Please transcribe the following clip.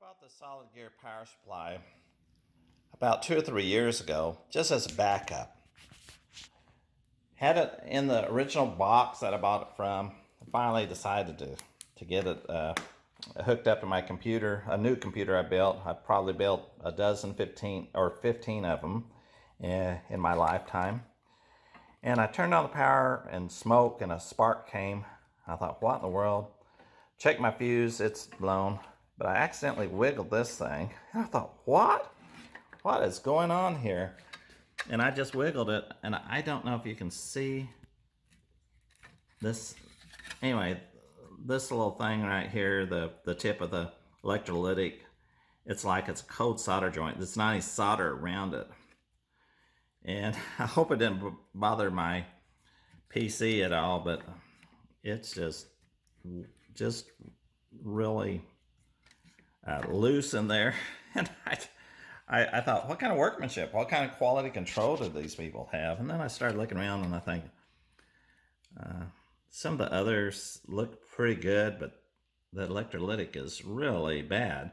bought the solid gear power supply about 2 or 3 years ago, just as a backup. Had it in the original box that I bought it from. Finally decided to get it hooked up to my computer, a new computer I built. I probably built a dozen, 15 of them in my lifetime. And I turned on the power and smoke and a spark came. I thought, what in the world? Checked my fuse, it's blown. But I accidentally wiggled this thing. And I thought, what? What is going on here? And I just wiggled it, and I don't know if you can see this. Anyway, this little thing right here, the tip of the electrolytic, it's like it's a cold solder joint. There's not any solder around it. And I hope it didn't bother my PC at all, but it's just really loose in there. And I thought, what kind of workmanship, what kind of quality control do these people have? And then I started looking around and I think, some of the others look pretty good, but the electrolytic is really bad.